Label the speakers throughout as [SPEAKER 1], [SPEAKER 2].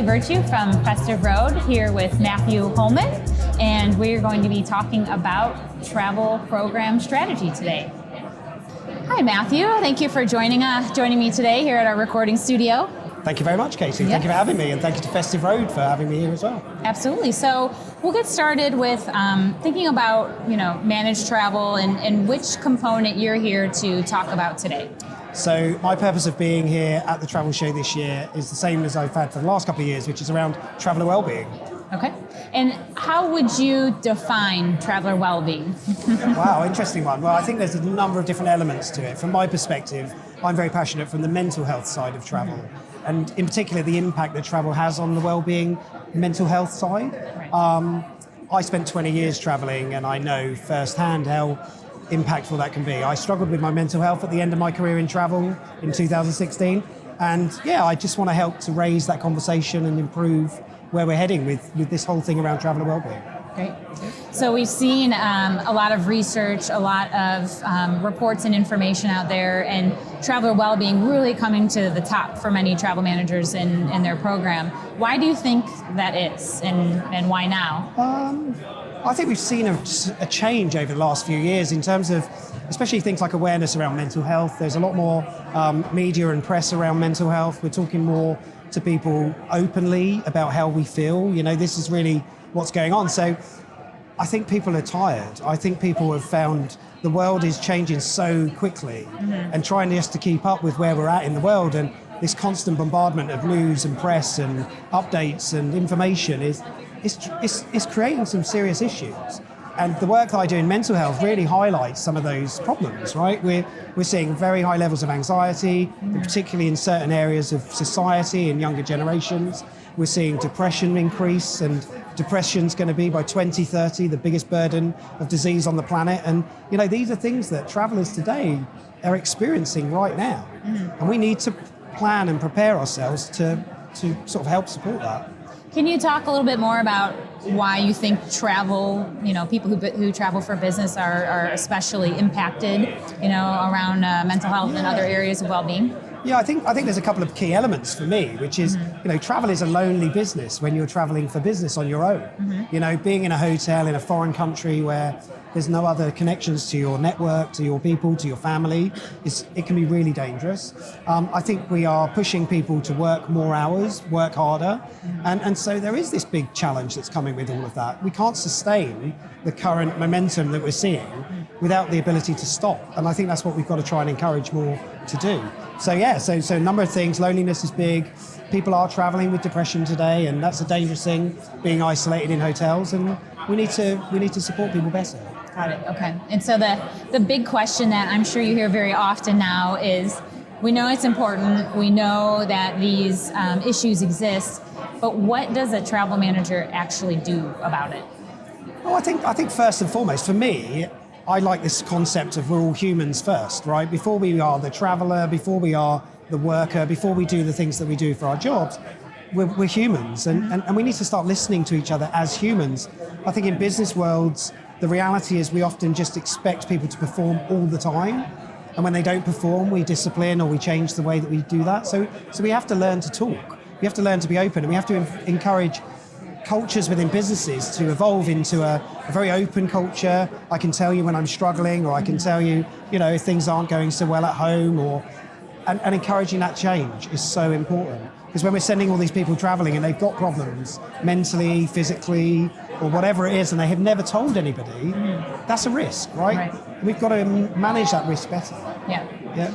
[SPEAKER 1] Virtue from Festive Road here with Matthew Holman, and we're going to be talking about travel program strategy today. Hi Matthew, thank you for joining me today here at our recording studio.
[SPEAKER 2] Thank you very much, Casey.
[SPEAKER 1] Yep.
[SPEAKER 2] Thank you for having me, and thank you to Festive Road for having me here as well.
[SPEAKER 1] Absolutely. So we'll get started with thinking about managed travel and which component you're here to talk about today.
[SPEAKER 2] So my purpose of being here at the travel show this year is the same as I've had for the last couple of years, which is around traveller wellbeing.
[SPEAKER 1] Okay. And how would you define traveller wellbeing?
[SPEAKER 2] Wow, interesting one. Well, I think there's a number of different elements to it. From my perspective, I'm very passionate from the mental health side of travel, and in particular the impact that travel has on the wellbeing mental health side.
[SPEAKER 1] Right.
[SPEAKER 2] I spent 20 years traveling, and I know firsthand how impactful that can be. I struggled with my mental health at the end of my career in travel in 2016, and I just want to help to raise that conversation and improve where we're heading with this whole thing around traveller wellbeing.
[SPEAKER 1] Great. So we've seen a lot of research, a lot of reports and information out there, and traveller wellbeing really coming to the top for many travel managers in their program. Why do you think that is, and why now?
[SPEAKER 2] I think we've seen a change over the last few years in terms of, especially things like awareness around mental health. There's a lot more media and press around mental health. We're talking more to people openly about how we feel. This is really what's going on. So I think people are tired. I think people have found the world is changing so quickly, and trying just to keep up with where we're at in the world, and this constant bombardment of news and press and updates and information is creating some serious issues. And the work that I do in mental health really highlights some of those problems, right? We're seeing very high levels of anxiety, particularly in certain areas of society and younger generations. We're seeing depression increase, and depression's going to be by 2030 the biggest burden of disease on the planet. And these are things that travellers today are experiencing right now. And we need to plan and prepare ourselves to sort of help support that.
[SPEAKER 1] Can you talk a little bit more about why you think travel, people who travel for business are especially impacted, around mental health and other areas of well-being?
[SPEAKER 2] Yeah, I think there's a couple of key elements for me, which is, travel is a lonely business when you're traveling for business on your own. Being in a hotel in a foreign country where there's no other connections to your network, to your people, to your family, it can be really dangerous. I think we are pushing people to work more hours, work harder, and so there is this big challenge that's coming with all of that. We can't sustain the current momentum that we're seeing without the ability to stop, and I think that's what we've got to try and encourage more to do. So a number of things. Loneliness is big. People are traveling with depression today, and that's a dangerous thing, being isolated in hotels, and we need to support people better.
[SPEAKER 1] Got it. Okay. And so the big question that I'm sure you hear very often now is, we know it's important, we know that these issues exist, but what does a travel manager actually do about it?
[SPEAKER 2] Well, I think first and foremost, for me, I like this concept of we're all humans first, right? Before we are the traveller, before we are the worker, before we do the things that we do for our jobs, we're humans, and we need to start listening to each other as humans. I think in business worlds, the reality is we often just expect people to perform all the time, and when they don't perform, we discipline or we change the way that we do that. So we have to learn to talk. We have to learn to be open, and we have to encourage cultures within businesses to evolve into a very open culture. I can tell you when I'm struggling, or I can tell you, if things aren't going so well at home, and encouraging that change is so important. Because when we're sending all these people traveling and they've got problems mentally, physically, or whatever it is, and they have never told anybody, that's a risk, right? We've got to manage that risk better.
[SPEAKER 1] Yeah.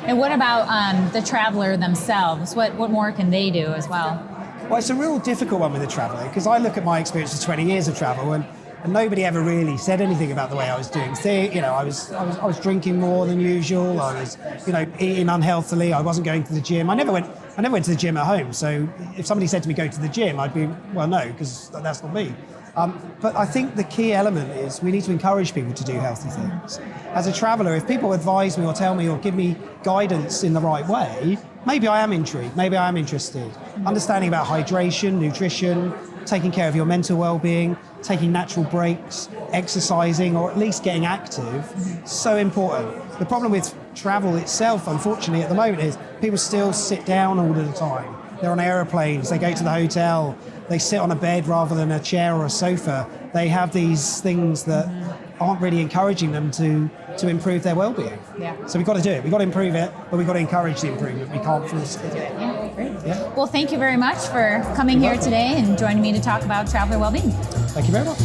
[SPEAKER 1] And what about the traveller themselves? What more can they do as well?
[SPEAKER 2] Well, it's a real difficult one with the traveller, because I look at my experience of 20 years of travel, and nobody ever really said anything about the way I was doing things. I was drinking more than usual. I was, eating unhealthily. I wasn't going to the gym. I never went to the gym at home. So if somebody said to me, go to the gym, I'd be, well, no, because that's not me. But I think the key element is we need to encourage people to do healthy things. As a traveller, if people advise me or tell me or give me guidance in the right way, maybe I am intrigued, maybe I am interested. Understanding about hydration, nutrition, taking care of your mental well-being, taking natural breaks, exercising, or at least getting active, so important. The problem with travel itself, unfortunately, at the moment is people still sit down all of the time. they're on aeroplanes, they go to the hotel, they sit on a bed rather than a chair or a sofa. They have these things that aren't really encouraging them to improve their well-being.
[SPEAKER 1] Yeah.
[SPEAKER 2] So we've got to do it. We've got to improve it, but we've got to encourage the improvement. We can't force it.
[SPEAKER 1] Yeah, great.
[SPEAKER 2] Yeah.
[SPEAKER 1] Well, thank you very much for coming here today and joining me to talk about traveler well-being.
[SPEAKER 2] Thank you very much.